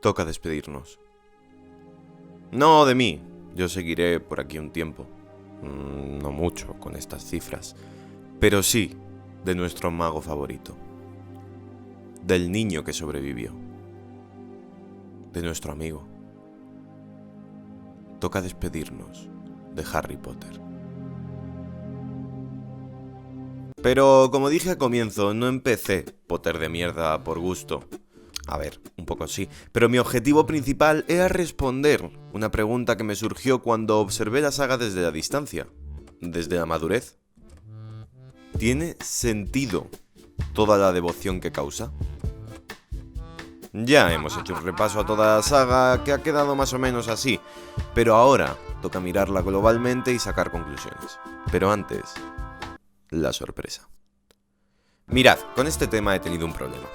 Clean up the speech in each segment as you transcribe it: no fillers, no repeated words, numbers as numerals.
Toca despedirnos. No de mí, yo seguiré por aquí un tiempo. No mucho con estas cifras, pero sí de nuestro mago favorito. Del niño que sobrevivió. De nuestro amigo. Toca despedirnos de Harry Potter. Pero como dije al comienzo, no empecé Potter de mierda por gusto. A ver, un poco sí, pero mi objetivo principal era responder una pregunta que me surgió cuando observé la saga desde la distancia, desde la madurez. ¿Tiene sentido toda la devoción que causa? Ya hemos hecho un repaso a toda la saga que ha quedado más o menos así, pero ahora toca mirarla globalmente y sacar conclusiones. Pero antes, la sorpresa. Mirad, con este tema he tenido un problema.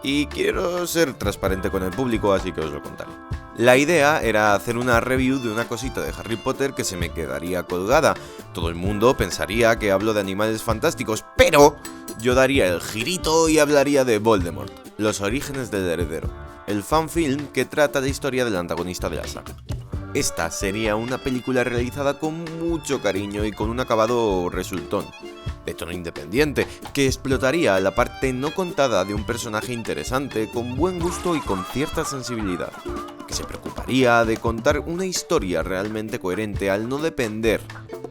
Y quiero ser transparente con el público, así que os lo contaré. La idea era hacer una review de una cosita de Harry Potter que se me quedaría colgada. Todo el mundo pensaría que hablo de animales fantásticos, pero yo daría el girito y hablaría de Voldemort, los orígenes del heredero, el fanfilm que trata la historia del antagonista de la saga. Esta sería una película realizada con mucho cariño y con un acabado resultón, de tono independiente, que explotaría la parte no contada de un personaje interesante, con buen gusto y con cierta sensibilidad, que se preocuparía de contar una historia realmente coherente al no depender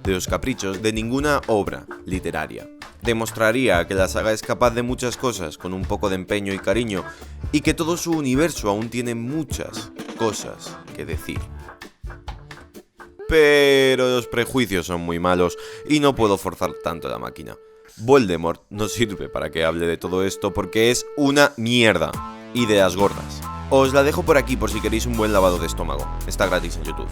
de los caprichos de ninguna obra literaria. Demostraría que la saga es capaz de muchas cosas con un poco de empeño y cariño, y que todo su universo aún tiene muchas cosas que decir. Pero los prejuicios son muy malos y no puedo forzar tanto la máquina. Voldemort no sirve para que hable de todo esto porque es una mierda. Ideas gordas. Os la dejo por aquí por si queréis un buen lavado de estómago. Está gratis en YouTube.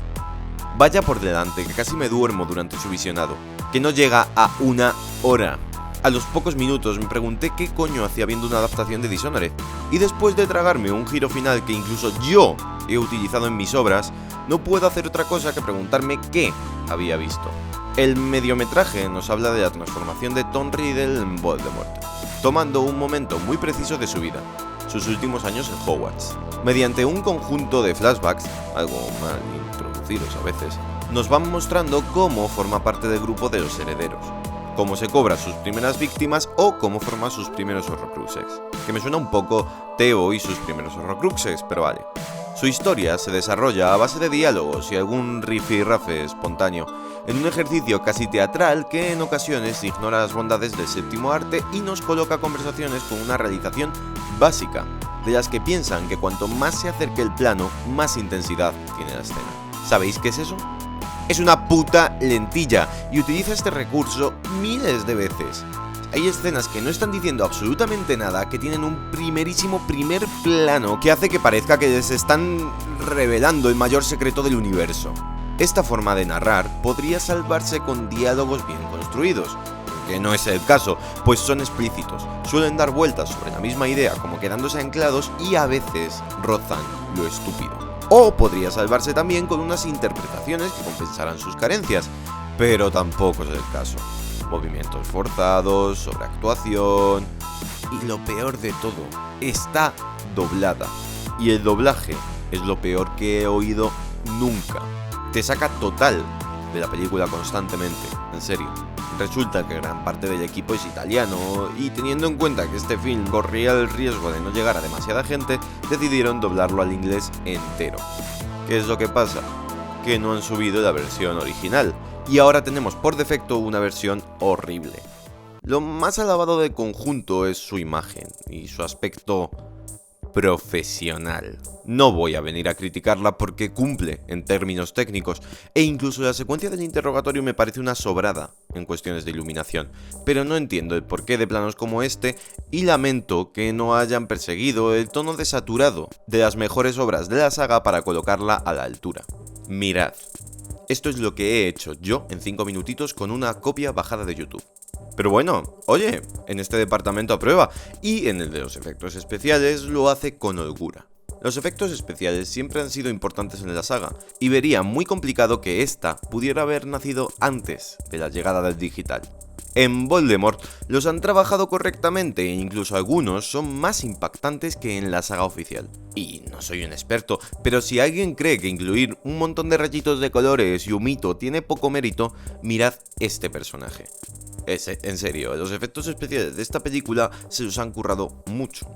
Vaya por delante que casi me duermo durante su visionado, que no llega a 1 hora. A los pocos minutos me pregunté qué coño hacía viendo una adaptación de Dishonored, y después de tragarme un giro final que incluso yo he utilizado en mis obras, no puedo hacer otra cosa que preguntarme qué había visto. El mediometraje nos habla de la transformación de Tom Riddle en Voldemort, tomando un momento muy preciso de su vida, sus últimos años en Hogwarts. Mediante un conjunto de flashbacks, algo mal introducidos a veces, nos van mostrando cómo forma parte del grupo de los herederos, cómo se cobra sus primeras víctimas o cómo forma sus primeros horrocruxes. Que me suena un poco Theo y sus primeros horrocruxes, pero vale. Su historia se desarrolla a base de diálogos y algún rifirrafe espontáneo, en un ejercicio casi teatral que en ocasiones ignora las bondades del séptimo arte y nos coloca conversaciones con una realización básica, de las que piensan que cuanto más se acerque el plano, más intensidad tiene la escena. ¿Sabéis qué es eso? Es una puta lentilla y utiliza este recurso miles de veces. Hay escenas que no están diciendo absolutamente nada, que tienen un primerísimo primer plano que hace que parezca que les están revelando el mayor secreto del universo. Esta forma de narrar podría salvarse con diálogos bien construidos, que no es el caso, pues son explícitos, suelen dar vueltas sobre la misma idea como quedándose anclados y a veces rozan lo estúpido. O podría salvarse también con unas interpretaciones que compensaran sus carencias, pero tampoco es el caso. Movimientos forzados, sobreactuación y lo peor de todo, está doblada. Y el doblaje es lo peor que he oído nunca. Te saca total de la película constantemente, en serio. Resulta que gran parte del equipo es italiano y teniendo en cuenta que este film corría el riesgo de no llegar a demasiada gente, decidieron doblarlo al inglés entero. ¿Qué es lo que pasa? Que no han subido la versión original y ahora tenemos por defecto una versión horrible. Lo más alabado del conjunto es su imagen y su aspecto profesional. No voy a venir a criticarla porque cumple en términos técnicos e incluso la secuencia del interrogatorio me parece una sobrada en cuestiones de iluminación, pero no entiendo el porqué de planos como este y lamento que no hayan perseguido el tono desaturado de las mejores obras de la saga para colocarla a la altura. Mirad, esto es lo que he hecho yo en 5 minutitos con una copia bajada de YouTube. Pero bueno, oye, en este departamento aprueba, y en el de los efectos especiales lo hace con holgura. Los efectos especiales siempre han sido importantes en la saga, y vería muy complicado que esta pudiera haber nacido antes de la llegada del digital. En Voldemort los han trabajado correctamente e incluso algunos son más impactantes que en la saga oficial. Y no soy un experto, pero si alguien cree que incluir un montón de rayitos de colores y un mito tiene poco mérito, mirad este personaje. En serio, los efectos especiales de esta película se los han currado mucho.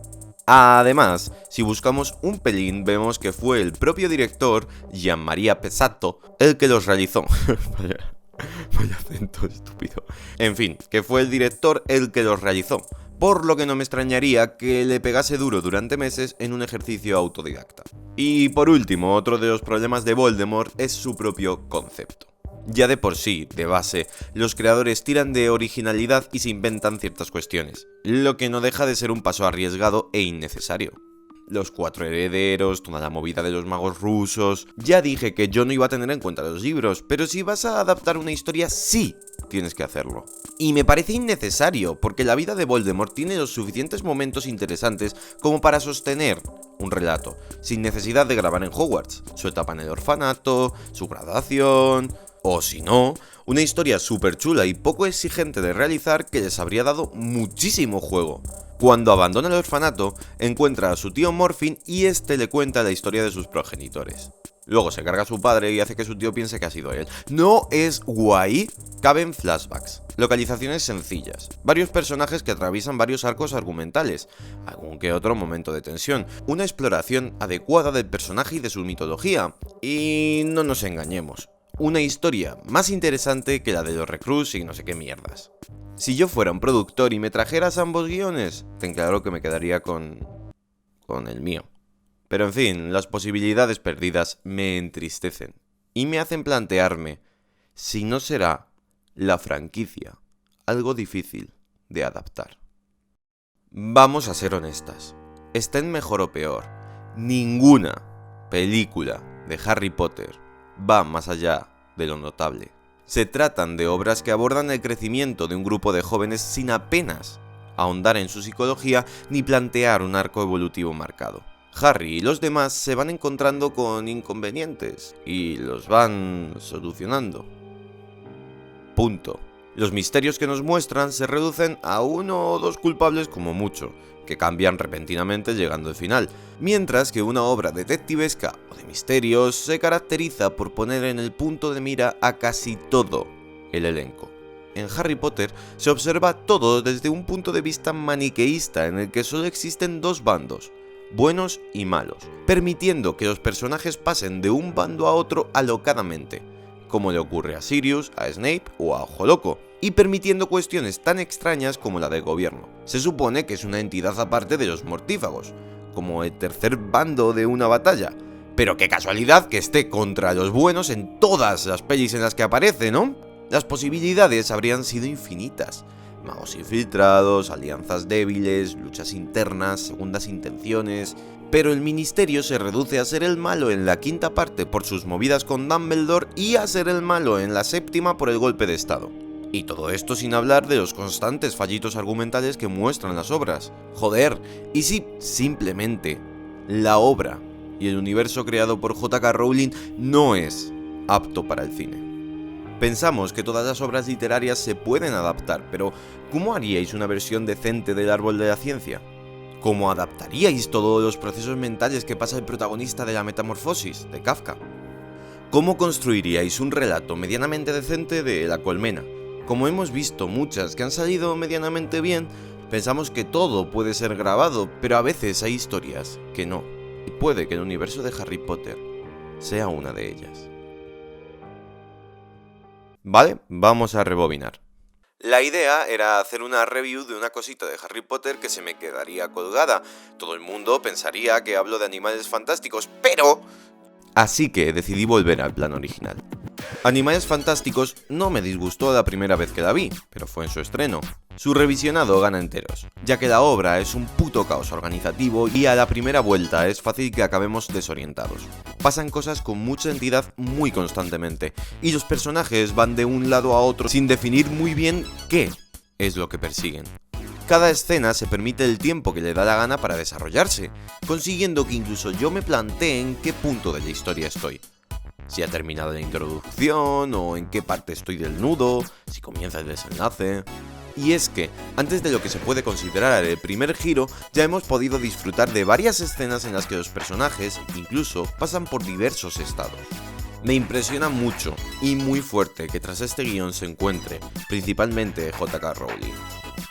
Además, si buscamos un pelín, vemos que fue el propio director, Gianmaria Pesato, el que los realizó. Vaya acento estúpido. En fin, que fue el director el que los realizó, por lo que no me extrañaría que le pegase duro durante meses en un ejercicio autodidacta. Y por último, otro de los problemas de Voldemort es su propio concepto. Ya de por sí, de base, los creadores tiran de originalidad y se inventan ciertas cuestiones, lo que no deja de ser un paso arriesgado e innecesario. Los 4 herederos, toda la movida de los magos rusos... Ya dije que yo no iba a tener en cuenta los libros, pero si vas a adaptar una historia, sí tienes que hacerlo. Y me parece innecesario, porque la vida de Voldemort tiene los suficientes momentos interesantes como para sostener un relato, sin necesidad de grabar en Hogwarts, su etapa en el orfanato, su graduación... O si no, una historia súper chula y poco exigente de realizar que les habría dado muchísimo juego. Cuando abandona el orfanato, encuentra a su tío Morfin y este le cuenta la historia de sus progenitores. Luego se carga a su padre y hace que su tío piense que ha sido él. ¿No es guay? Caben flashbacks, localizaciones sencillas, varios personajes que atraviesan varios arcos argumentales, algún que otro momento de tensión, una exploración adecuada del personaje y de su mitología. Y no nos engañemos, una historia más interesante que la de los recruits y no sé qué mierdas. Si yo fuera un productor y me trajeras ambos guiones, ten claro que me quedaría con el mío. Pero en fin, las posibilidades perdidas me entristecen y me hacen plantearme si no será la franquicia algo difícil de adaptar. Vamos a ser honestas, estén mejor o peor, ninguna película de Harry Potter va más allá de lo notable. Se tratan de obras que abordan el crecimiento de un grupo de jóvenes sin apenas ahondar en su psicología ni plantear un arco evolutivo marcado. Harry y los demás se van encontrando con inconvenientes y los van solucionando. Punto. Los misterios que nos muestran se reducen a 1 o 2 culpables como mucho, que cambian repentinamente llegando al final, mientras que una obra detectivesca o de misterios se caracteriza por poner en el punto de mira a casi todo el elenco. En Harry Potter se observa todo desde un punto de vista maniqueísta en el que solo existen 2 bandos, buenos y malos, permitiendo que los personajes pasen de un bando a otro alocadamente, como le ocurre a Sirius, a Snape o a Ojo Loco, y permitiendo cuestiones tan extrañas como la del gobierno. Se supone que es una entidad aparte de los mortífagos, como el tercer bando de una batalla, pero qué casualidad que esté contra los buenos en todas las pelis en las que aparece, ¿no? Las posibilidades habrían sido infinitas. Magos infiltrados, alianzas débiles, luchas internas, segundas intenciones... Pero el ministerio se reduce a ser el malo en la 5ª parte por sus movidas con Dumbledore y a ser el malo en la 7ª por el golpe de estado. Y todo esto sin hablar de los constantes fallitos argumentales que muestran las obras. Joder, y si simplemente la obra y el universo creado por J.K. Rowling no es apto para el cine. Pensamos que todas las obras literarias se pueden adaptar, pero ¿cómo haríais una versión decente del árbol de la ciencia? ¿Cómo adaptaríais todos los procesos mentales que pasa el protagonista de la Metamorfosis, de Kafka? ¿Cómo construiríais un relato medianamente decente de La Colmena? Como hemos visto muchas que han salido medianamente bien, pensamos que todo puede ser grabado, pero a veces hay historias que no, y puede que el universo de Harry Potter sea una de ellas. Vale, vamos a rebobinar. La idea era hacer una review de una cosita de Harry Potter que se me quedaría colgada. Todo el mundo pensaría que hablo de animales fantásticos, pero... Así que decidí volver al plan original. Animales Fantásticos no me disgustó la primera vez que la vi, pero fue en su estreno. Su revisionado gana enteros, ya que la obra es un puto caos organizativo y a la primera vuelta es fácil que acabemos desorientados. Pasan cosas con mucha entidad muy constantemente, y los personajes van de un lado a otro sin definir muy bien qué es lo que persiguen. Cada escena se permite el tiempo que le da la gana para desarrollarse, consiguiendo que incluso yo me plantee en qué punto de la historia estoy. si ha terminado la introducción o en qué parte estoy del nudo, si comienza el desenlace. Y es que, antes de lo que se puede considerar el primer giro, ya hemos podido disfrutar de varias escenas en las que los personajes, incluso, pasan por diversos estados. Me impresiona mucho y muy fuerte que tras este guión se encuentre, principalmente J.K. Rowling.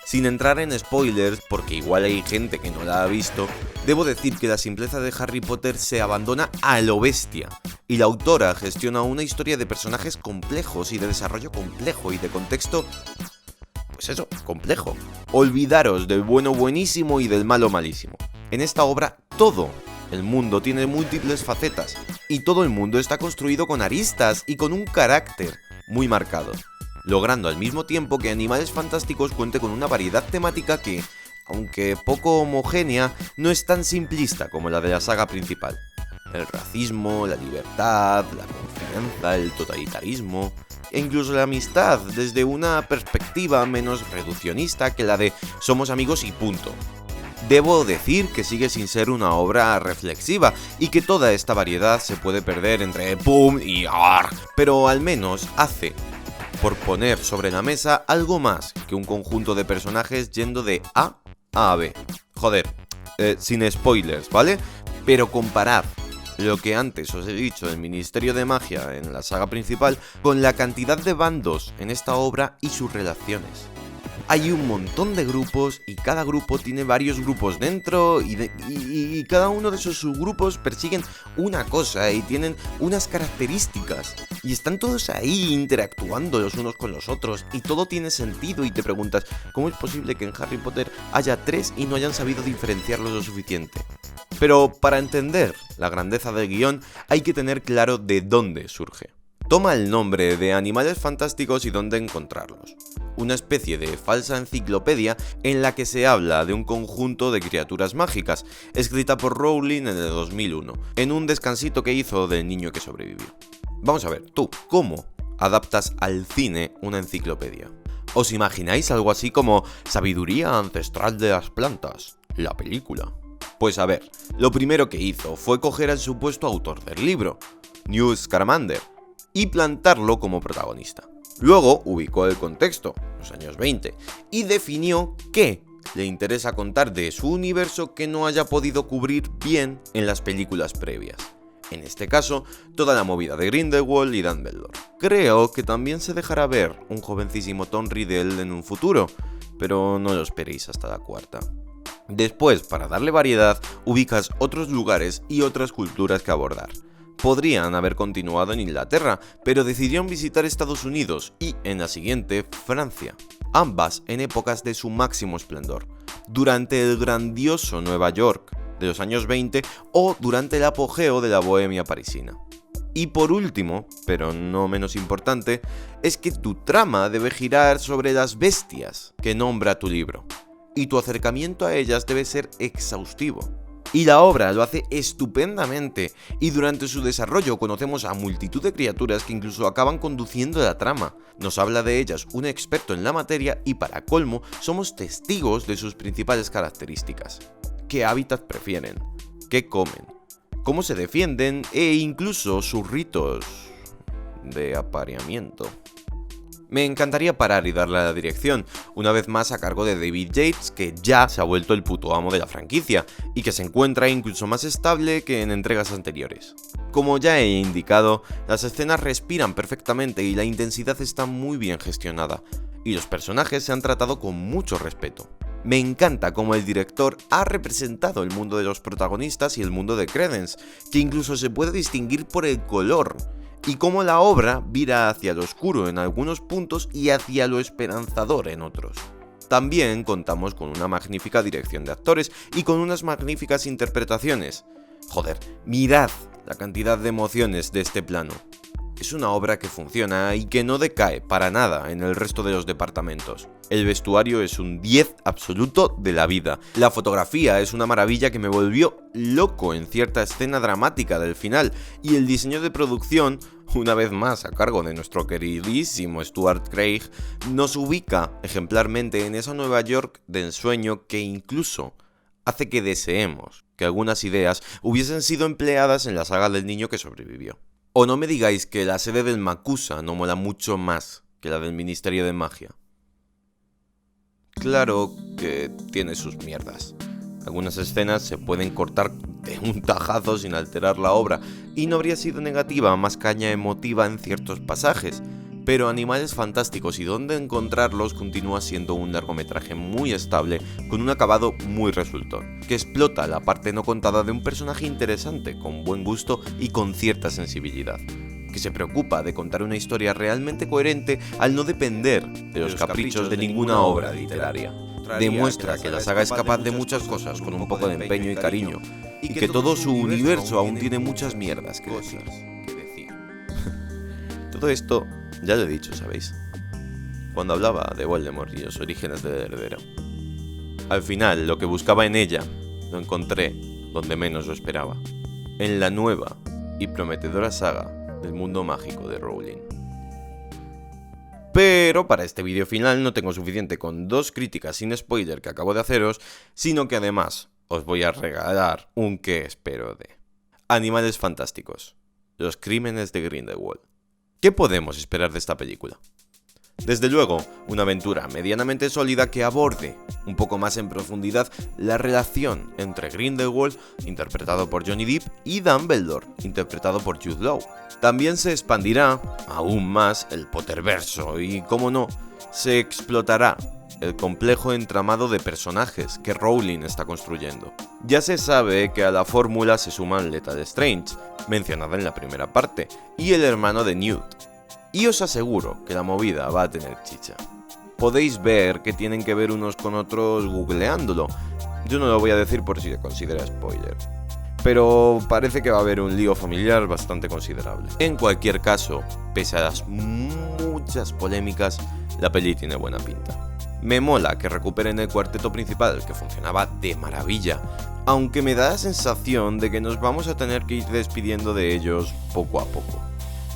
Sin entrar en spoilers, porque igual hay gente que no la ha visto, debo decir que la simpleza de Harry Potter se abandona a lo bestia, y la autora gestiona una historia de personajes complejos y de desarrollo complejo y de contexto, pues eso, complejo. Olvidaros del bueno buenísimo y del malo malísimo. En esta obra todo el mundo tiene múltiples facetas, y todo el mundo está construido con aristas y con un carácter muy marcado, logrando al mismo tiempo que Animales Fantásticos cuente con una variedad temática que, aunque poco homogénea, no es tan simplista como la de la saga principal. El racismo, la libertad, la confianza, el totalitarismo e incluso la amistad desde una perspectiva menos reduccionista que la de somos amigos y punto. Debo decir que sigue sin ser una obra reflexiva y que toda esta variedad se puede perder entre pum y ar, pero al menos hace por poner sobre la mesa algo más que un conjunto de personajes yendo de A a B. Joder, sin spoilers, ¿vale? Pero comparad lo que antes os he dicho del Ministerio de Magia en la saga principal con la cantidad de bandos en esta obra y sus relaciones. Hay un montón de grupos y cada grupo tiene varios grupos dentro y cada uno de esos subgrupos persiguen una cosa y tienen unas características y están todos ahí interactuando los unos con los otros y todo tiene sentido y te preguntas ¿cómo es posible que en Harry Potter haya 3 y no hayan sabido diferenciarlos lo suficiente? Pero para entender la grandeza del guión hay que tener claro de dónde surge. Toma el nombre de Animales Fantásticos y dónde encontrarlos. Una especie de falsa enciclopedia en la que se habla de un conjunto de criaturas mágicas, escrita por Rowling en el 2001, en un descansito que hizo del niño que sobrevivió. Vamos a ver, tú, ¿cómo adaptas al cine una enciclopedia? ¿Os imagináis algo así como Sabiduría Ancestral de las Plantas, la película? Pues a ver, lo primero que hizo fue coger al supuesto autor del libro, Newt Scamander, y plantarlo como protagonista. Luego ubicó el contexto, los años 20, y definió qué le interesa contar de su universo que no haya podido cubrir bien en las películas previas. En este caso, toda la movida de Grindelwald y Dumbledore. Creo que también se dejará ver un jovencísimo Tom Riddle en un futuro, pero no lo esperéis hasta la cuarta. Después, para darle variedad, ubicas otros lugares y otras culturas que abordar. Podrían haber continuado en Inglaterra, pero decidieron visitar Estados Unidos y, en la siguiente, Francia, ambas en épocas de su máximo esplendor, durante el grandioso Nueva York de los años 20 o durante el apogeo de la bohemia parisina. Y por último, pero no menos importante, es que tu trama debe girar sobre las bestias que nombra tu libro, y tu acercamiento a ellas debe ser exhaustivo. Y la obra lo hace estupendamente, y durante su desarrollo conocemos a multitud de criaturas que incluso acaban conduciendo la trama. Nos habla de ellas un experto en la materia y para colmo somos testigos de sus principales características. ¿Qué hábitat prefieren? ¿Qué comen? ¿Cómo se defienden? E incluso sus ritos de apareamiento. Me encantaría parar y darle a la dirección, una vez más a cargo de David Yates, que ya se ha vuelto el puto amo de la franquicia, y que se encuentra incluso más estable que en entregas anteriores. Como ya he indicado, las escenas respiran perfectamente y la intensidad está muy bien gestionada, y los personajes se han tratado con mucho respeto. Me encanta cómo el director ha representado el mundo de los protagonistas y el mundo de Credence, que incluso se puede distinguir por el color, y cómo la obra vira hacia lo oscuro en algunos puntos y hacia lo esperanzador en otros. También contamos con una magnífica dirección de actores y con unas magníficas interpretaciones. Joder, mirad la cantidad de emociones de este plano. Es una obra que funciona y que no decae para nada en el resto de los departamentos. El vestuario es un 10 absoluto de la vida. La fotografía es una maravilla que me volvió loco en cierta escena dramática del final. Y el diseño de producción, una vez más a cargo de nuestro queridísimo Stuart Craig, nos ubica ejemplarmente en esa Nueva York de ensueño que incluso hace que deseemos que algunas ideas hubiesen sido empleadas en la saga del niño que sobrevivió. O no me digáis que la sede del Makusa no mola mucho más que la del Ministerio de Magia. Claro que tiene sus mierdas. Algunas escenas se pueden cortar de un tajazo sin alterar la obra, y no habría sido negativa más caña emotiva en ciertos pasajes, pero Animales Fantásticos y Dónde Encontrarlos continúa siendo un largometraje muy estable, con un acabado muy resultón, que explota la parte no contada de un personaje interesante, con buen gusto y con cierta sensibilidad, que se preocupa de contar una historia realmente coherente al no depender de los caprichos de ninguna obra literaria. Demuestra que la saga es capaz de muchas cosas con un poco de empeño y cariño, y que todo su universo aún tiene muchas mierdas que decir. Todo esto ya lo he dicho, ¿sabéis? Cuando hablaba de Voldemort y los orígenes del heredero. Al final, lo que buscaba en ella, lo encontré donde menos lo esperaba. En la nueva y prometedora saga del mundo mágico de Rowling. Pero para este vídeo final no tengo suficiente con 2 críticas sin spoiler que acabo de haceros, sino que además os voy a regalar un qué espero de Animales Fantásticos, los crímenes de Grindelwald. ¿Qué podemos esperar de esta película? Desde luego, una aventura medianamente sólida que aborde un poco más en profundidad la relación entre Grindelwald, interpretado por Johnny Depp, y Dumbledore, interpretado por Jude Law. También se expandirá aún más el Potterverso y, como no, se explotará el complejo entramado de personajes que Rowling está construyendo. Ya se sabe que a la fórmula se suman Lethal Strange, mencionada en la primera parte, y el hermano de Newt. Y os aseguro que la movida va a tener chicha. Podéis ver que tienen que ver unos con otros googleándolo. Yo no lo voy a decir por si se considera spoiler, pero parece que va a haber un lío familiar bastante considerable. En cualquier caso, pese a las muchas polémicas, la peli tiene buena pinta. Me mola que recuperen el cuarteto principal, que funcionaba de maravilla, aunque me da la sensación de que nos vamos a tener que ir despidiendo de ellos poco a poco.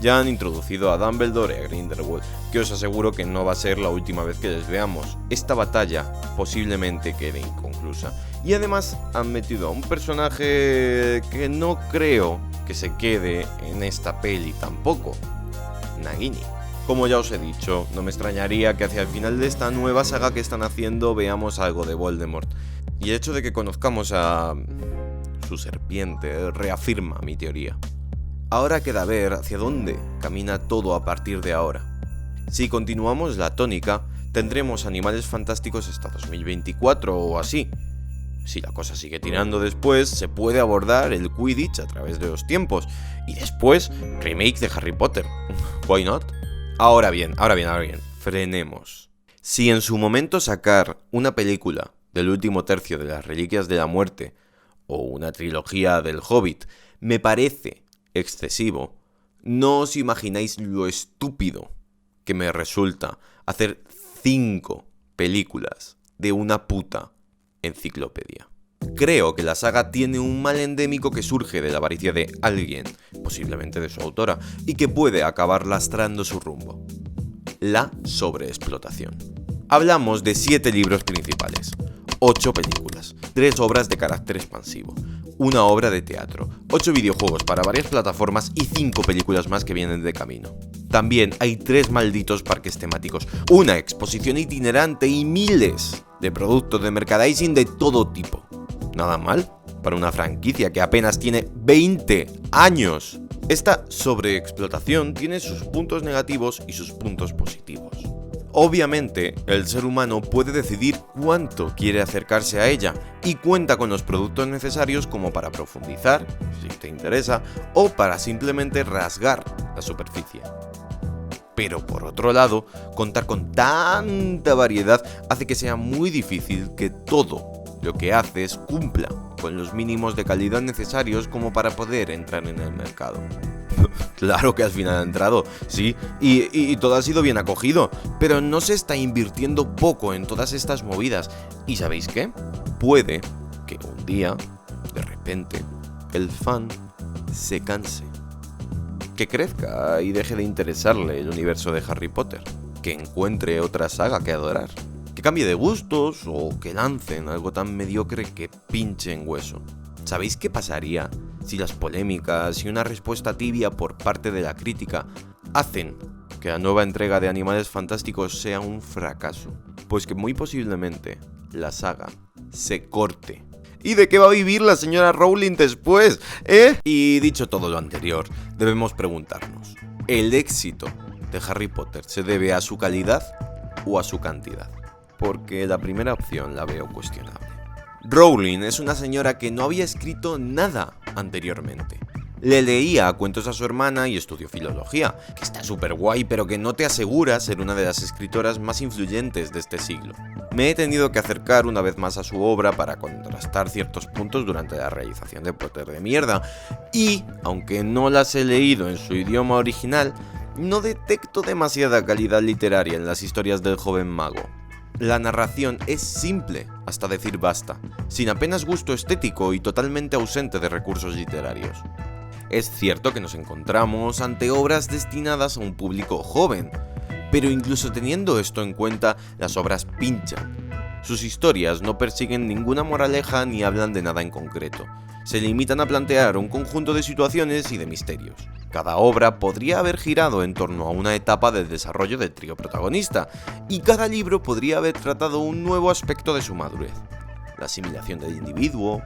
Ya han introducido a Dumbledore y a Grindelwald, que os aseguro que no va a ser la última vez que les veamos. Esta batalla posiblemente quede inconclusa. Y además han metido a un personaje que no creo que se quede en esta peli tampoco, Nagini. Como ya os he dicho, no me extrañaría que hacia el final de esta nueva saga que están haciendo veamos algo de Voldemort. Y el hecho de que conozcamos a su serpiente reafirma mi teoría. Ahora queda ver hacia dónde camina todo a partir de ahora. Si continuamos la tónica, tendremos Animales Fantásticos hasta 2024 o así. Si la cosa sigue tirando después, se puede abordar el Quidditch a través de los tiempos. Y después, remake de Harry Potter. Why not? Ahora bien, frenemos. Si en su momento sacar una película del último tercio de las Reliquias de la Muerte o una trilogía del Hobbit me parece excesivo, no os imagináis lo estúpido que me resulta hacer 5 películas de una puta enciclopedia. Creo que la saga tiene un mal endémico que surge de la avaricia de alguien, posiblemente de su autora, y que puede acabar lastrando su rumbo: la sobreexplotación. Hablamos de 7 libros principales, 8 películas, 3 obras de carácter expansivo, una obra de teatro, 8 videojuegos para varias plataformas y 5 películas más que vienen de camino. También hay 3 malditos parques temáticos, una exposición itinerante y miles de productos de merchandising de todo tipo. Nada mal para una franquicia que apenas tiene 20 años. Esta sobreexplotación tiene sus puntos negativos y sus puntos positivos. Obviamente, el ser humano puede decidir cuánto quiere acercarse a ella y cuenta con los productos necesarios como para profundizar, si te interesa, o para simplemente rasgar la superficie. Pero por otro lado, contar con tanta variedad hace que sea muy difícil que todo lo que haces cumpla con los mínimos de calidad necesarios como para poder entrar en el mercado. Claro que al final ha entrado, sí, y todo ha sido bien acogido, pero no se está invirtiendo poco en todas estas movidas. ¿Y sabéis qué? Puede que un día, de repente, el fan se canse, que crezca y deje de interesarle el universo de Harry Potter, que encuentre otra saga que adorar, que cambie de gustos o que lancen algo tan mediocre que pinche en hueso. ¿Sabéis qué pasaría si las polémicas y una respuesta tibia por parte de la crítica hacen que la nueva entrega de Animales Fantásticos sea un fracaso, pues que muy posiblemente la saga se corte. ¿Y de qué va a vivir la señora Rowling después, Y dicho todo lo anterior, debemos preguntarnos, ¿el éxito de Harry Potter se debe a su calidad o a su cantidad? Porque la primera opción la veo cuestionable. Rowling es una señora que no había escrito nada anteriormente. Le leía cuentos a su hermana y estudió filología, que está súper guay, pero que no te asegura ser una de las escritoras más influyentes de este siglo. Me he tenido que acercar una vez más a su obra para contrastar ciertos puntos durante la realización de Potter de mierda, y, aunque no las he leído en su idioma original, no detecto demasiada calidad literaria en las historias del joven mago. La narración es simple, hasta decir basta, sin apenas gusto estético y totalmente ausente de recursos literarios. Es cierto que nos encontramos ante obras destinadas a un público joven, pero incluso teniendo esto en cuenta, las obras pinchan. Sus historias no persiguen ninguna moraleja ni hablan de nada en concreto. Se limitan a plantear un conjunto de situaciones y de misterios. Cada obra podría haber girado en torno a una etapa del desarrollo del trío protagonista, y cada libro podría haber tratado un nuevo aspecto de su madurez. La asimilación del individuo,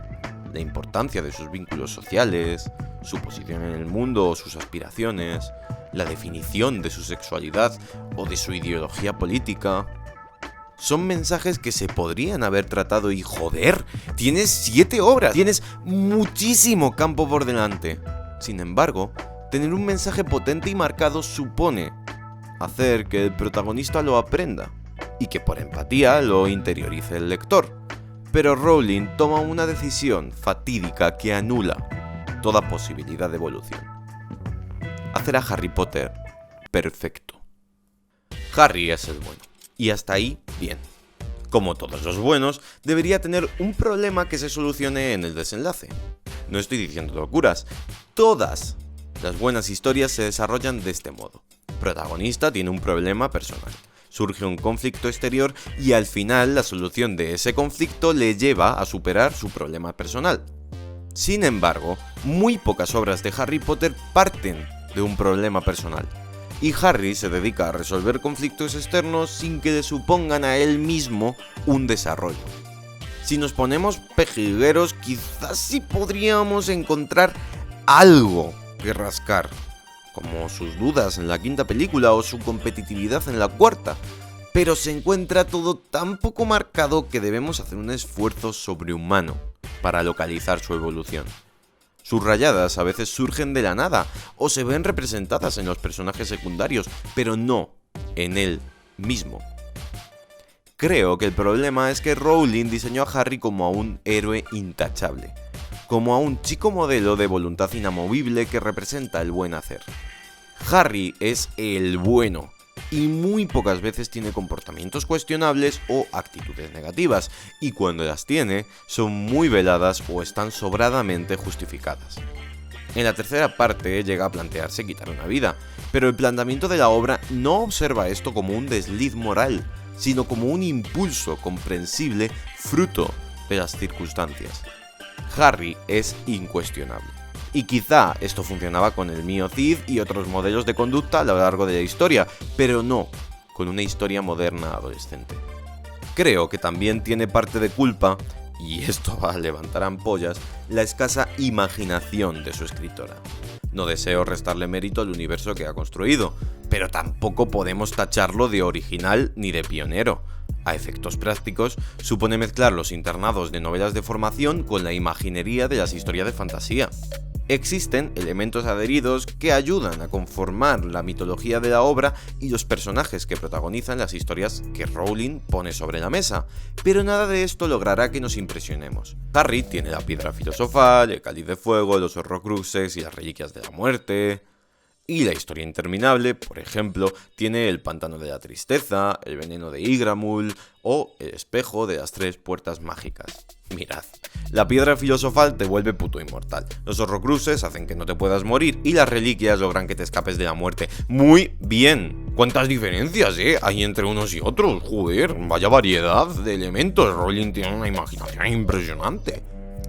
la importancia de sus vínculos sociales, su posición en el mundo o sus aspiraciones, la definición de su sexualidad o de su ideología política. Son mensajes que se podrían haber tratado y joder, tienes 7 obras, tienes muchísimo campo por delante. Sin embargo, tener un mensaje potente y marcado supone hacer que el protagonista lo aprenda y que por empatía lo interiorice el lector. Pero Rowling toma una decisión fatídica que anula toda posibilidad de evolución. Hacer a Harry Potter perfecto. Harry es el bueno, y hasta ahí bien. Como todos los buenos, debería tener un problema que se solucione en el desenlace. No estoy diciendo locuras, todas las buenas historias se desarrollan de este modo. Protagonista tiene un problema personal. Surge un conflicto exterior y al final la solución de ese conflicto le lleva a superar su problema personal. Sin embargo, muy pocas obras de Harry Potter parten de un problema personal, y Harry se dedica a resolver conflictos externos sin que le supongan a él mismo un desarrollo. Si nos ponemos pejigueros, quizás sí podríamos encontrar algo que rascar, como sus dudas en la quinta película o su competitividad en la cuarta, pero se encuentra todo tan poco marcado que debemos hacer un esfuerzo sobrehumano para localizar su evolución. Sus rayadas a veces surgen de la nada o se ven representadas en los personajes secundarios, pero no en él mismo. Creo que el problema es que Rowling diseñó a Harry como a un héroe intachable, como a un chico modelo de voluntad inamovible que representa el buen hacer. Harry es el bueno, y muy pocas veces tiene comportamientos cuestionables o actitudes negativas, y cuando las tiene, son muy veladas o están sobradamente justificadas. En la tercera parte llega a plantearse quitar una vida, pero el planteamiento de la obra no observa esto como un desliz moral, sino como un impulso comprensible fruto de las circunstancias. Harry es incuestionable. Y quizá esto funcionaba con el Mio Cid y otros modelos de conducta a lo largo de la historia, pero no con una historia moderna adolescente. Creo que también tiene parte de culpa, y esto va a levantar ampollas, la escasa imaginación de su escritora. No deseo restarle mérito al universo que ha construido, pero tampoco podemos tacharlo de original ni de pionero. A efectos prácticos, supone mezclar los internados de novelas de formación con la imaginería de las historias de fantasía. Existen elementos adheridos que ayudan a conformar la mitología de la obra y los personajes que protagonizan las historias que Rowling pone sobre la mesa, pero nada de esto logrará que nos impresionemos. Harry tiene la piedra filosofal, el cáliz de fuego, los horrocruxes y las reliquias de la muerte. Y la historia interminable, por ejemplo, tiene el pantano de la tristeza, el veneno de Igramul o el espejo de las 3 puertas mágicas. Mirad, la piedra filosofal te vuelve puto inmortal, los horrocruxes hacen que no te puedas morir y las reliquias logran que te escapes de la muerte. ¡Muy bien! ¿Cuántas diferencias, hay entre unos y otros? Joder, vaya variedad de elementos. Rowling tiene una imaginación impresionante.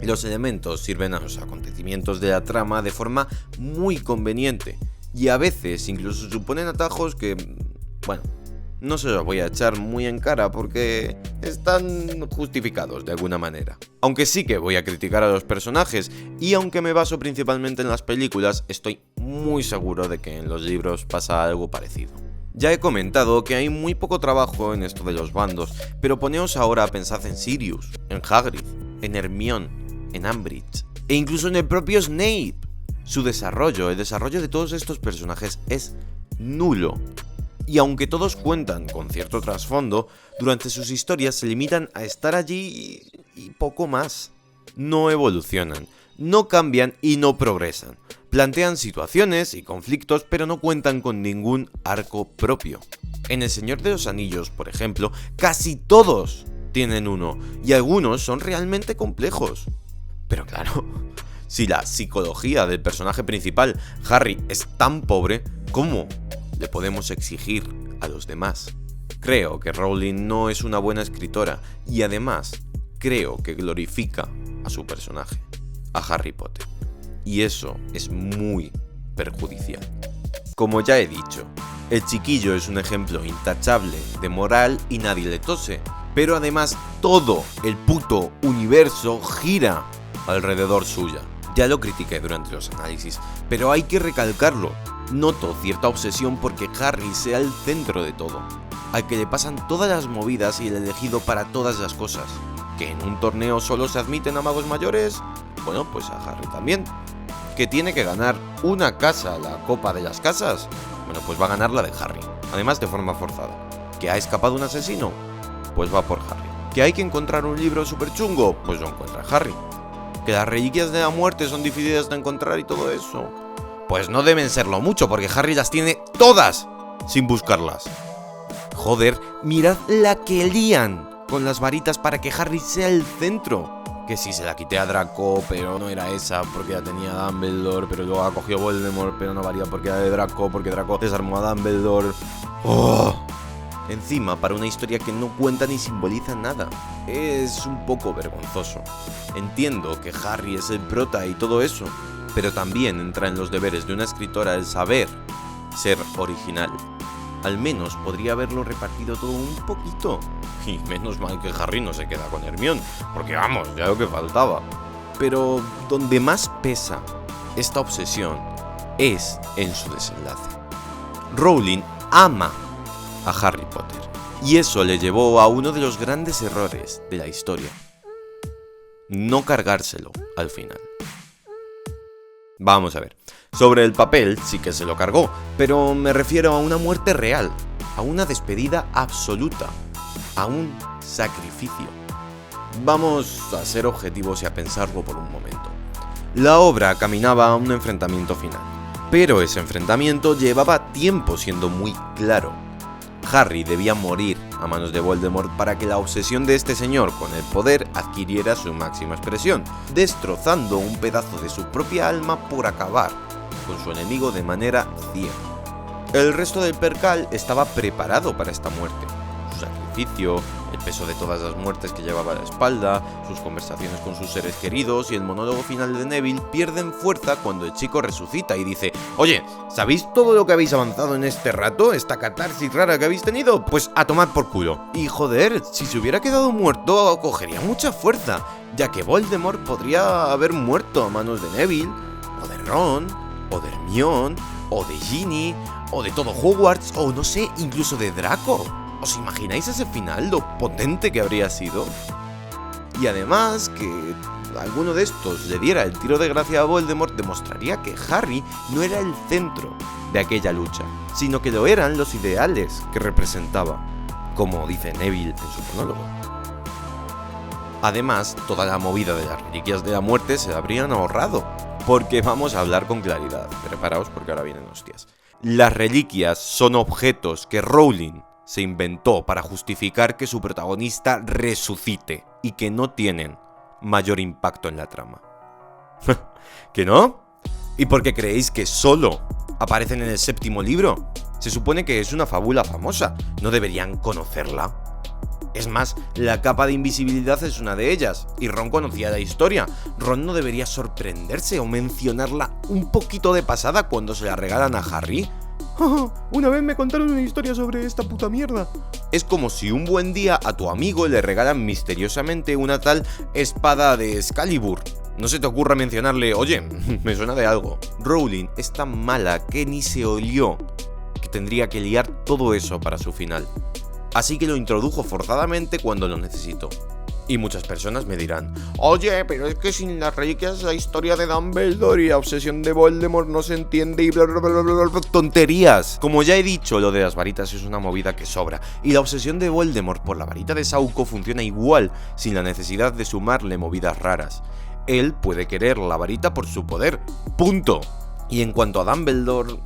Los elementos sirven a los acontecimientos de la trama de forma muy conveniente y a veces incluso suponen atajos que, bueno, no se los voy a echar muy en cara porque están justificados de alguna manera. Aunque sí que voy a criticar a los personajes y aunque me baso principalmente en las películas, estoy muy seguro de que en los libros pasa algo parecido. Ya he comentado que hay muy poco trabajo en esto de los bandos, pero poneos ahora a pensar en Sirius, en Hagrid, en Hermione, en Umbridge e incluso en el propio Snape. Su desarrollo, el desarrollo de todos estos personajes es nulo. Y aunque todos cuentan con cierto trasfondo, durante sus historias se limitan a estar allí y poco más. No evolucionan, no cambian y no progresan. Plantean situaciones y conflictos, pero no cuentan con ningún arco propio. En El Señor de los Anillos, por ejemplo, casi todos tienen uno, y algunos son realmente complejos. Pero claro, si la psicología del personaje principal, Harry, es tan pobre, ¿cómo le podemos exigir a los demás? Creo que Rowling no es una buena escritora y además creo que glorifica a su personaje, a Harry Potter. Y eso es muy perjudicial. Como ya he dicho, el chiquillo es un ejemplo intachable de moral y nadie le tose, pero además todo el puto universo gira alrededor suya. Ya lo critiqué durante los análisis, pero hay que recalcarlo. Noto cierta obsesión porque Harry sea el centro de todo, al que le pasan todas las movidas y el elegido para todas las cosas. ¿Que en un torneo solo se admiten a magos mayores? Bueno, pues a Harry también. ¿Que tiene que ganar una casa, la Copa de las Casas? Bueno, pues va a ganar la de Harry, además de forma forzada. ¿Que ha escapado un asesino? Pues va por Harry. ¿Que hay que encontrar un libro súper chungo? Pues lo encuentra Harry. ¿Que las reliquias de la muerte son difíciles de encontrar y todo eso? Pues no deben serlo mucho, porque Harry las tiene todas sin buscarlas. Joder, mirad la que lían con las varitas para que Harry sea el centro. Que si se la quité a Draco, pero no era esa, porque la tenía Dumbledore, pero luego la cogió Voldemort, pero no valía porque era de Draco, porque Draco desarmó a Dumbledore. ¡Oh! Encima, para una historia que no cuenta ni simboliza nada. Es un poco vergonzoso. Entiendo que Harry es el prota y todo eso, pero también entra en los deberes de una escritora el saber ser original. Al menos podría haberlo repartido todo un poquito. Y menos mal que Harry no se queda con Hermione, porque vamos, ya lo que faltaba. Pero donde más pesa esta obsesión es en su desenlace. Rowling ama a Harry Potter, y eso le llevó a uno de los grandes errores de la historia: no cargárselo al final. Vamos a ver, sobre el papel sí que se lo cargó, pero me refiero a una muerte real, a una despedida absoluta, a un sacrificio. Vamos a ser objetivos y a pensarlo por un momento. La obra caminaba a un enfrentamiento final, pero ese enfrentamiento llevaba tiempo siendo muy claro. Harry debía morir a manos de Voldemort para que la obsesión de este señor con el poder adquiriera su máxima expresión, destrozando un pedazo de su propia alma por acabar con su enemigo de manera ciega. El resto del percal estaba preparado para esta muerte. Su sacrificio, el peso de todas las muertes que llevaba a la espalda, sus conversaciones con sus seres queridos y el monólogo final de Neville pierden fuerza cuando el chico resucita y dice: oye, ¿sabéis todo lo que habéis avanzado en este rato? ¿Esta catarsis rara que habéis tenido? Pues a tomar por culo. Y joder, si se hubiera quedado muerto, cogería mucha fuerza, ya que Voldemort podría haber muerto a manos de Neville, o de Ron, o de Hermione, o de Ginny, o de todo Hogwarts, o no sé, incluso de Draco. ¿Os imagináis ese final, lo potente que habría sido? Y además, que alguno de estos le diera el tiro de gracia a Voldemort demostraría que Harry no era el centro de aquella lucha, sino que lo eran los ideales que representaba, como dice Neville en su monólogo. Además, toda la movida de las reliquias de la muerte se la habrían ahorrado, porque vamos a hablar con claridad. Preparaos porque ahora vienen hostias. Las reliquias son objetos que Rowling se inventó para justificar que su protagonista resucite y que no tienen mayor impacto en la trama. ¿Que no? ¿Y por qué creéis que solo aparecen en el 7º libro? Se supone que es una fábula famosa, ¿no deberían conocerla? Es más, la capa de invisibilidad es una de ellas, y Ron conocía la historia. Ron no debería sorprenderse o mencionarla un poquito de pasada cuando se la regalan a Harry. Una vez me contaron una historia sobre esta puta mierda. Es como si un buen día a tu amigo le regalan misteriosamente una tal espada de Excalibur. No se te ocurra mencionarle, oye, me suena de algo. Rowling es tan mala que ni se olió que tendría que liar todo eso para su final. Así que lo introdujo forzadamente cuando lo necesitó. Y muchas personas me dirán, oye, pero es que sin las reliquias la historia de Dumbledore y la obsesión de Voldemort no se entiende y bla bla bla bla bla. ¡Tonterías! Como ya he dicho, lo de las varitas es una movida que sobra, y la obsesión de Voldemort por la varita de Sauco funciona igual, sin la necesidad de sumarle movidas raras. Él puede querer la varita por su poder, punto. Y en cuanto a Dumbledore,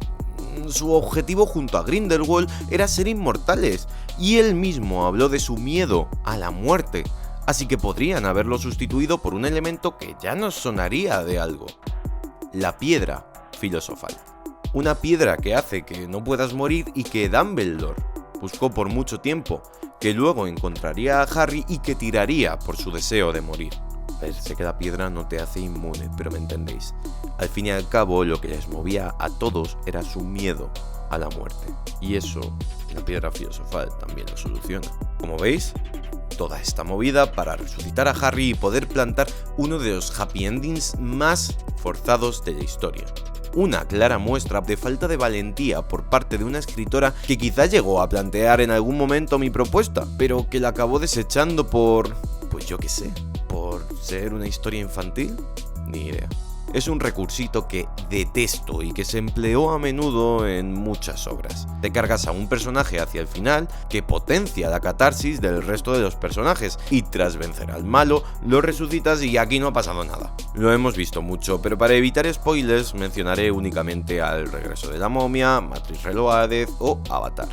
su objetivo junto a Grindelwald era ser inmortales, y él mismo habló de su miedo a la muerte. Así que podrían haberlo sustituido por un elemento que ya nos sonaría de algo. La piedra filosofal. Una piedra que hace que no puedas morir y que Dumbledore buscó por mucho tiempo, que luego encontraría a Harry y que tiraría por su deseo de morir. Sé que la piedra no te hace inmune, pero me entendéis. Al fin y al cabo, lo que les movía a todos era su miedo a la muerte. Y eso, la piedra filosofal también lo soluciona. Como veis, toda esta movida para resucitar a Harry y poder plantar uno de los happy endings más forzados de la historia. Una clara muestra de falta de valentía por parte de una escritora que quizá llegó a plantear en algún momento mi propuesta, pero que la acabó desechando por... pues yo qué sé, por ser una historia infantil, ni idea. Es un recursito que detesto y que se empleó a menudo en muchas obras. Te cargas a un personaje hacia el final que potencia la catarsis del resto de los personajes y tras vencer al malo lo resucitas y aquí no ha pasado nada. Lo hemos visto mucho, pero para evitar spoilers mencionaré únicamente al Regreso de la Momia, Matrix Reloaded o Avatar.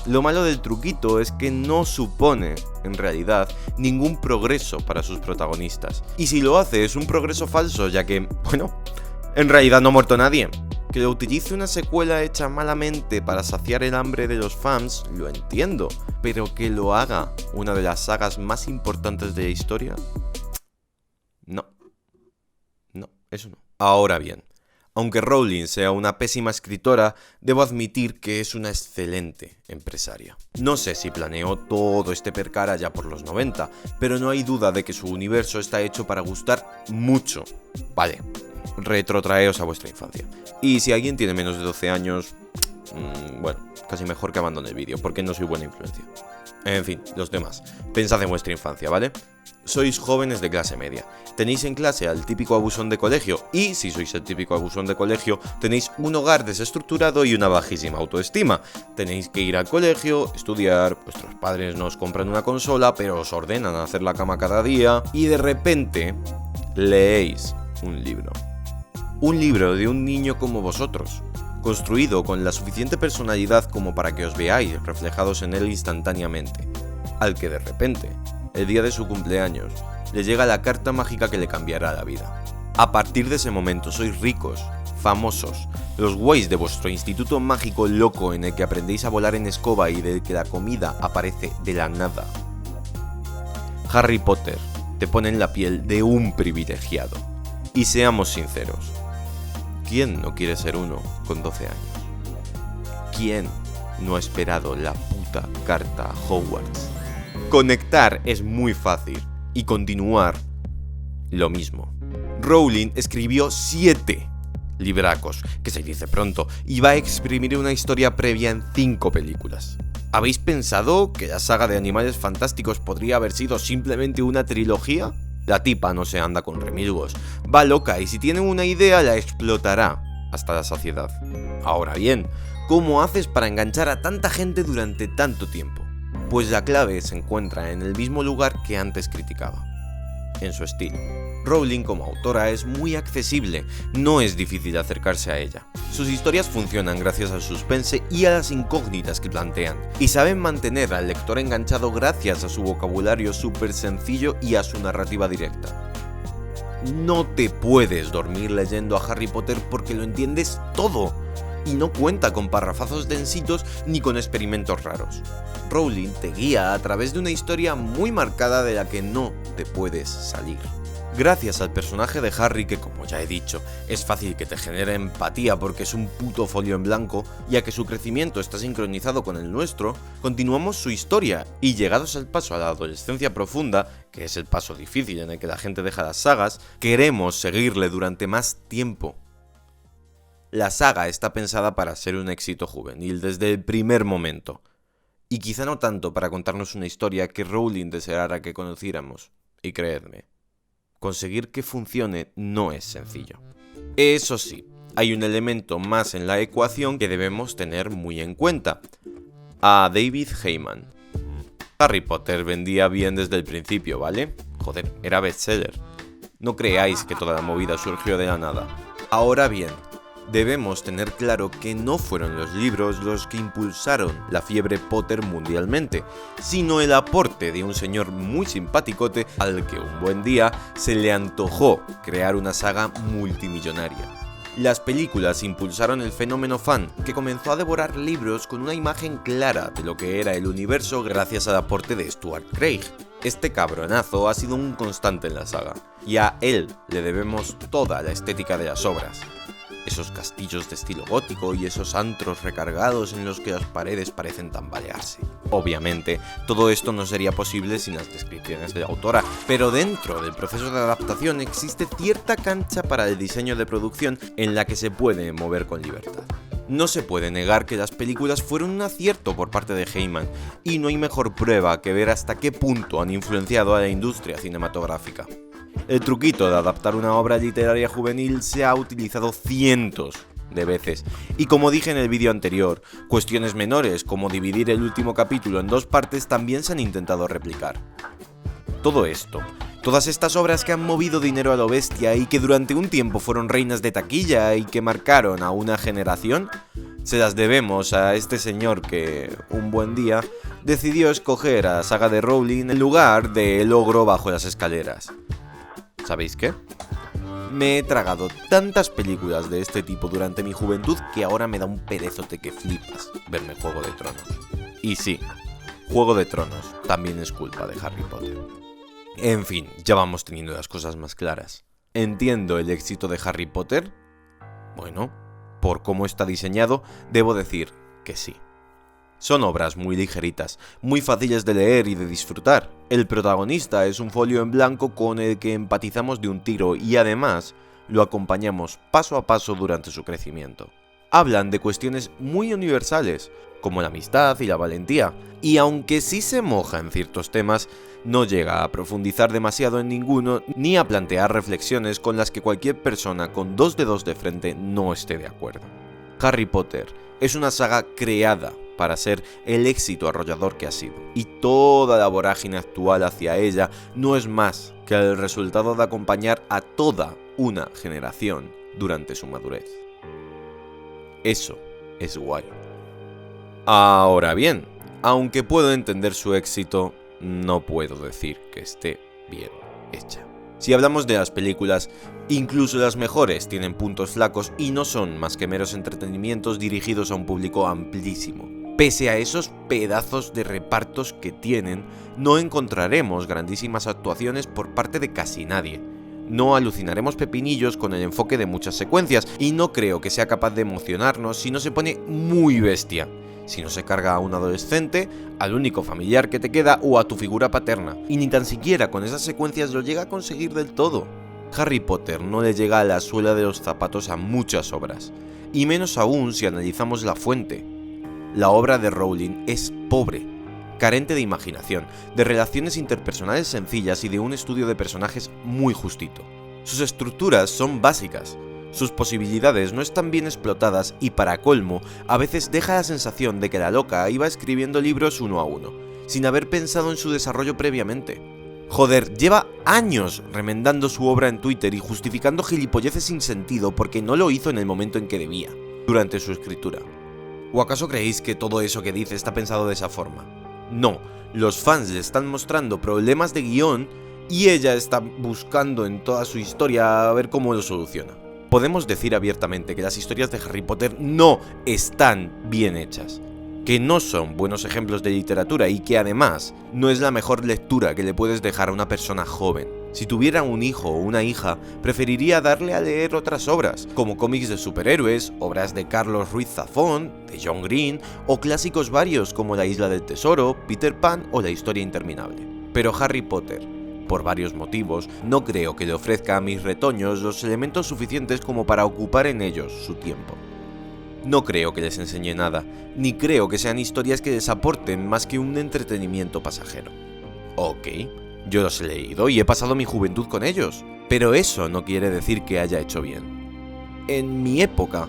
Lo malo del truquito es que no supone, en realidad, ningún progreso para sus protagonistas. Y si lo hace es un progreso falso, ya que, bueno, en realidad no ha muerto nadie. Que lo utilice una secuela hecha malamente para saciar el hambre de los fans, lo entiendo. Pero que lo haga una de las sagas más importantes de la historia, no, eso no. Ahora bien, aunque Rowling sea una pésima escritora, debo admitir que es una excelente empresaria. No sé si planeó todo este percal allá por los 90, pero no hay duda de que su universo está hecho para gustar mucho. Vale, retrotraeos a vuestra infancia. Y si alguien tiene menos de 12 años, bueno, casi mejor que abandone el vídeo, porque no soy buena influencia. En fin, los demás, pensad en vuestra infancia, ¿vale? Sois jóvenes de clase media, tenéis en clase al típico abusón de colegio y, si sois el típico abusón de colegio, tenéis un hogar desestructurado y una bajísima autoestima. Tenéis que ir al colegio, estudiar, vuestros padres nos compran una consola pero os ordenan hacer la cama cada día y de repente leéis un libro. Un libro de un niño como vosotros, construido con la suficiente personalidad como para que os veáis reflejados en él instantáneamente, al que de repente, el día de su cumpleaños, le llega la carta mágica que le cambiará la vida. A partir de ese momento sois ricos, famosos, los guays de vuestro instituto mágico loco en el que aprendéis a volar en escoba y del que la comida aparece de la nada. Harry Potter te pone en la piel de un privilegiado. Y seamos sinceros, ¿quién no quiere ser uno con 12 años? ¿Quién no ha esperado la puta carta a Hogwarts? Conectar es muy fácil y continuar lo mismo. Rowling escribió 7 libracos, que se dice pronto, y va a exprimir una historia previa en 5 películas. ¿Habéis pensado que la saga de Animales Fantásticos podría haber sido simplemente una trilogía? La tipa no se anda con remilgos, va loca y si tiene una idea la explotará hasta la saciedad. Ahora bien, ¿cómo haces para enganchar a tanta gente durante tanto tiempo? Pues la clave se encuentra en el mismo lugar que antes criticaba, en su estilo. Rowling como autora es muy accesible, no es difícil acercarse a ella. Sus historias funcionan gracias al suspense y a las incógnitas que plantean, y saben mantener al lector enganchado gracias a su vocabulario súper sencillo y a su narrativa directa. No te puedes dormir leyendo a Harry Potter porque lo entiendes todo. y no cuenta con parrafazos densitos ni con experimentos raros. Rowling te guía a través de una historia muy marcada de la que no te puedes salir. Gracias al personaje de Harry, que como ya he dicho, es fácil que te genere empatía porque es un puto folio en blanco, y a que su crecimiento está sincronizado con el nuestro, continuamos su historia y llegados al paso a la adolescencia profunda, que es el paso difícil en el que la gente deja las sagas, queremos seguirle durante más tiempo. La saga está pensada para ser un éxito juvenil desde el primer momento, y quizá no tanto para contarnos una historia que Rowling deseara que conociéramos, y creedme, conseguir que funcione no es sencillo. Eso sí, hay un elemento más en la ecuación que debemos tener muy en cuenta: a David Heyman. Harry Potter vendía bien desde el principio, ¿vale? Joder, era bestseller. No creáis que toda la movida surgió de la nada. Ahora bien, debemos tener claro que no fueron los libros los que impulsaron la fiebre Potter mundialmente, sino el aporte de un señor muy simpaticote al que un buen día se le antojó crear una saga multimillonaria. Las películas impulsaron el fenómeno fan, que comenzó a devorar libros con una imagen clara de lo que era el universo gracias al aporte de Stuart Craig. Este cabronazo ha sido un constante en la saga, y a él le debemos toda la estética de las obras. Esos castillos de estilo gótico y esos antros recargados en los que las paredes parecen tambalearse. Obviamente, todo esto no sería posible sin las descripciones de la autora, pero dentro del proceso de adaptación existe cierta cancha para el diseño de producción en la que se puede mover con libertad. No se puede negar que las películas fueron un acierto por parte de Heyman, y no hay mejor prueba que ver hasta qué punto han influenciado a la industria cinematográfica. El truquito de adaptar una obra literaria juvenil se ha utilizado cientos de veces, y como dije en el vídeo anterior, cuestiones menores como dividir el último capítulo en 2 partes también se han intentado replicar. Todo esto, todas estas obras que han movido dinero a lo bestia y que durante un tiempo fueron reinas de taquilla y que marcaron a una generación, se las debemos a este señor que, un buen día, decidió escoger a la saga de Rowling en lugar de El ogro bajo las escaleras. ¿Sabéis qué? Me he tragado tantas películas de este tipo durante mi juventud que ahora me da un perezote que flipas verme Juego de Tronos. Y sí, Juego de Tronos también es culpa de Harry Potter. En fin, ya vamos teniendo las cosas más claras. ¿Entiendo el éxito de Harry Potter? Bueno, por cómo está diseñado, debo decir que sí. Son obras muy ligeritas, muy fáciles de leer y de disfrutar. El protagonista es un folio en blanco con el que empatizamos de un tiro y además lo acompañamos paso a paso durante su crecimiento. Hablan de cuestiones muy universales, como la amistad y la valentía, y aunque sí se moja en ciertos temas, no llega a profundizar demasiado en ninguno ni a plantear reflexiones con las que cualquier persona con 2 dedos de frente no esté de acuerdo. Harry Potter es una saga creada para ser el éxito arrollador que ha sido, y toda la vorágine actual hacia ella no es más que el resultado de acompañar a toda una generación durante su madurez. Eso es guay. Ahora bien, aunque puedo entender su éxito, no puedo decir que esté bien hecha. Si hablamos de las películas, incluso las mejores tienen puntos flacos y no son más que meros entretenimientos dirigidos a un público amplísimo. Pese a esos pedazos de repartos que tienen, no encontraremos grandísimas actuaciones por parte de casi nadie. No alucinaremos pepinillos con el enfoque de muchas secuencias, y no creo que sea capaz de emocionarnos si no se pone muy bestia, si no se carga a un adolescente, al único familiar que te queda o a tu figura paterna, y ni tan siquiera con esas secuencias lo llega a conseguir del todo. Harry Potter no le llega a la suela de los zapatos a muchas obras, y menos aún si analizamos la fuente. La obra de Rowling es pobre, carente de imaginación, de relaciones interpersonales sencillas y de un estudio de personajes muy justito. Sus estructuras son básicas, sus posibilidades no están bien explotadas y, para colmo, a veces deja la sensación de que la loca iba escribiendo libros uno a uno, sin haber pensado en su desarrollo previamente. Joder, lleva años remendando su obra en Twitter y justificando gilipolleces sin sentido porque no lo hizo en el momento en que debía, durante su escritura. ¿O acaso creéis que todo eso que dice está pensado de esa forma? No, los fans le están mostrando problemas de guión y ella está buscando en toda su historia a ver cómo lo soluciona. Podemos decir abiertamente que las historias de Harry Potter no están bien hechas, que no son buenos ejemplos de literatura y que además no es la mejor lectura que le puedes dejar a una persona joven. Si tuviera un hijo o una hija, preferiría darle a leer otras obras, como cómics de superhéroes, obras de Carlos Ruiz Zafón, de John Green, o clásicos varios como La Isla del Tesoro, Peter Pan o La Historia Interminable. Pero Harry Potter, por varios motivos, no creo que le ofrezca a mis retoños los elementos suficientes como para ocupar en ellos su tiempo. No creo que les enseñe nada, ni creo que sean historias que les aporten más que un entretenimiento pasajero. Ok, yo los he leído y he pasado mi juventud con ellos, pero eso no quiere decir que haya hecho bien. En mi época,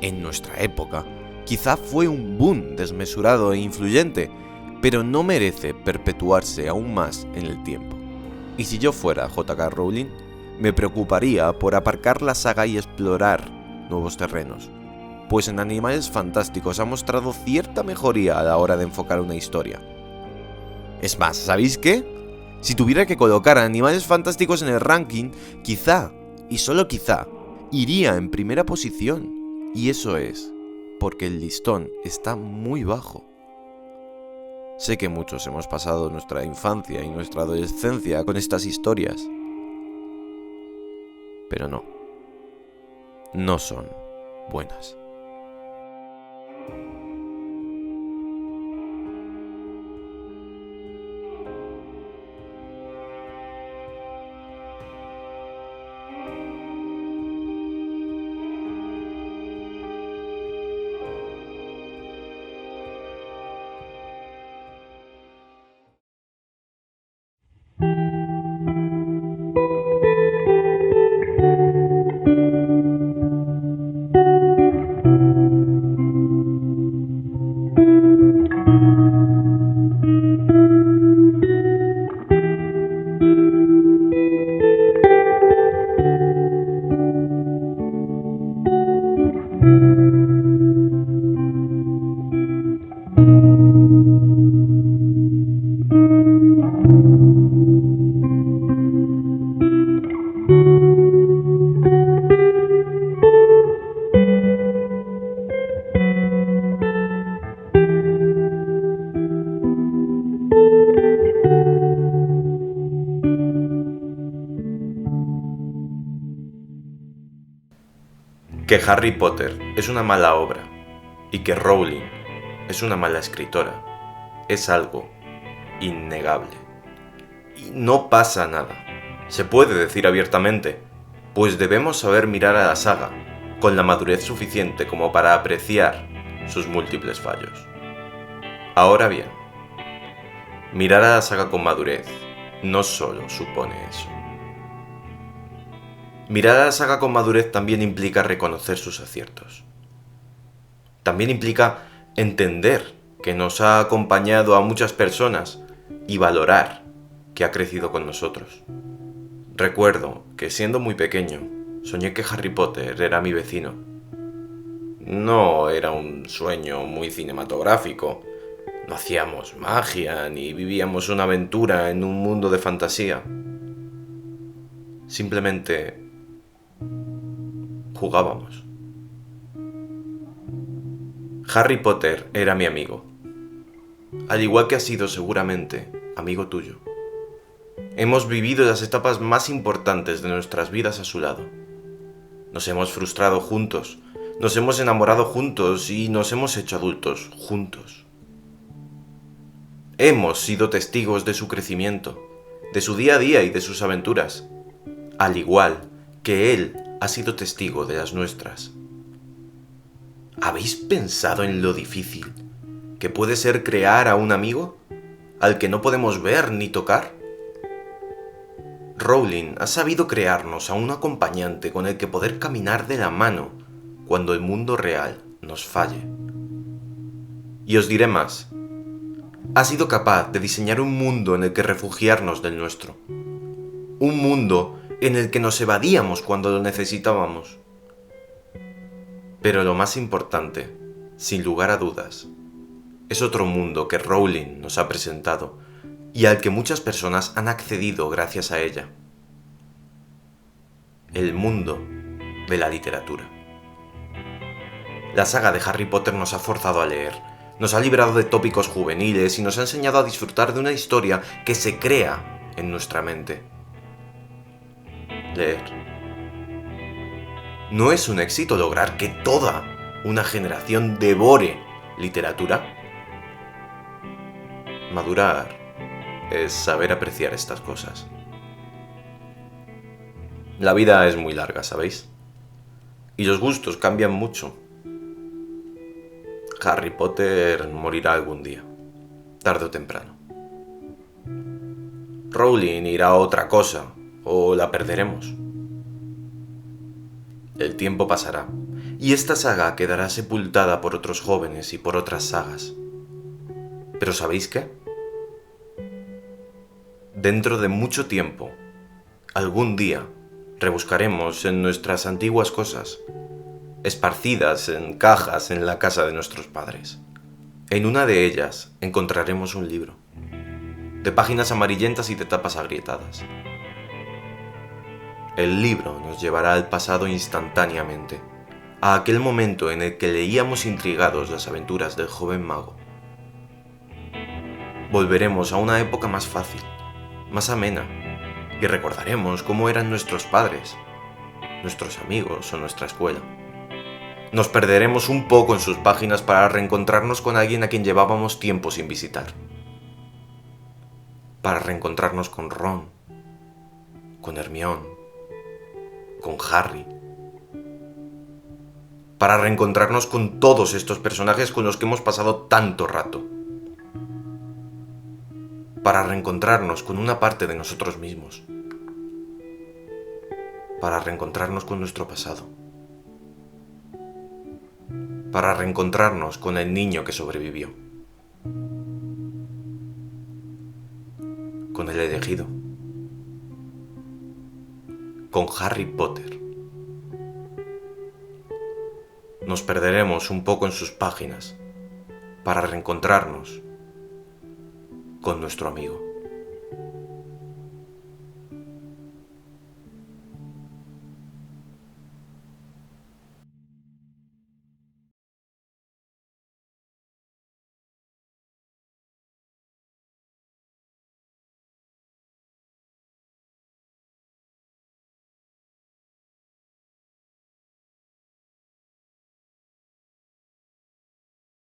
en nuestra época, quizá fue un boom desmesurado e influyente, pero no merece perpetuarse aún más en el tiempo. Y si yo fuera J.K. Rowling, me preocuparía por aparcar la saga y explorar nuevos terrenos, pues en Animales Fantásticos ha mostrado cierta mejoría a la hora de enfocar una historia. Es más, ¿sabéis qué? Si tuviera que colocar a Animales Fantásticos en el ranking, quizá, y solo quizá, iría en primera posición. Y eso es porque el listón está muy bajo. Sé que muchos hemos pasado nuestra infancia y nuestra adolescencia con estas historias, pero no son buenas. Que Harry Potter es una mala obra y que Rowling es una mala escritora es algo innegable. Y no pasa nada. Se puede decir abiertamente, pues debemos saber mirar a la saga con la madurez suficiente como para apreciar sus múltiples fallos. Ahora bien, mirar a la saga con madurez no solo supone eso. Mirar a la saga con madurez también implica reconocer sus aciertos. También implica entender que nos ha acompañado a muchas personas y valorar que ha crecido con nosotros. Recuerdo que siendo muy pequeño, soñé que Harry Potter era mi vecino. No era un sueño muy cinematográfico, no hacíamos magia ni vivíamos una aventura en un mundo de fantasía. Simplemente jugábamos. Harry Potter era mi amigo, al igual que ha sido seguramente amigo tuyo. Hemos vivido las etapas más importantes de nuestras vidas a su lado. Nos hemos frustrado juntos, nos hemos enamorado juntos y nos hemos hecho adultos juntos. Hemos sido testigos de su crecimiento, de su día a día y de sus aventuras, al igual que él ha sido testigo de las nuestras. ¿Habéis pensado en lo difícil que puede ser crear a un amigo al que no podemos ver ni tocar? Rowling ha sabido crearnos a un acompañante con el que poder caminar de la mano cuando el mundo real nos falle. Y os diré más, ha sido capaz de diseñar un mundo en el que refugiarnos del nuestro. Un mundo en el que nos evadíamos cuando lo necesitábamos. Pero lo más importante, sin lugar a dudas, es otro mundo que Rowling nos ha presentado y al que muchas personas han accedido gracias a ella. El mundo de la literatura. La saga de Harry Potter nos ha forzado a leer, nos ha librado de tópicos juveniles y nos ha enseñado a disfrutar de una historia que se crea en nuestra mente. Leer. ¿No es un éxito lograr que toda una generación devore literatura? Madurar es saber apreciar estas cosas. La vida es muy larga, ¿sabéis? Y los gustos cambian mucho. Harry Potter morirá algún día, tarde o temprano. Rowling irá a otra cosa, o la perderemos. El tiempo pasará, y esta saga quedará sepultada por otros jóvenes y por otras sagas. Pero ¿sabéis qué? Dentro de mucho tiempo, algún día, rebuscaremos en nuestras antiguas cosas, esparcidas en cajas en la casa de nuestros padres. En una de ellas encontraremos un libro, de páginas amarillentas y de tapas agrietadas. El libro nos llevará al pasado instantáneamente, a aquel momento en el que leíamos intrigados las aventuras del joven mago. Volveremos a una época más fácil, más amena, y recordaremos cómo eran nuestros padres, nuestros amigos o nuestra escuela. Nos perderemos un poco en sus páginas para reencontrarnos con alguien a quien llevábamos tiempo sin visitar. Para reencontrarnos con Ron, con Hermione, con Harry. Para reencontrarnos con todos estos personajes con los que hemos pasado tanto rato. Para reencontrarnos con una parte de nosotros mismos. Para reencontrarnos con nuestro pasado. Para reencontrarnos con el niño que sobrevivió. Con el elegido. Con Harry Potter. Nos perderemos un poco en sus páginas para reencontrarnos con nuestro amigo.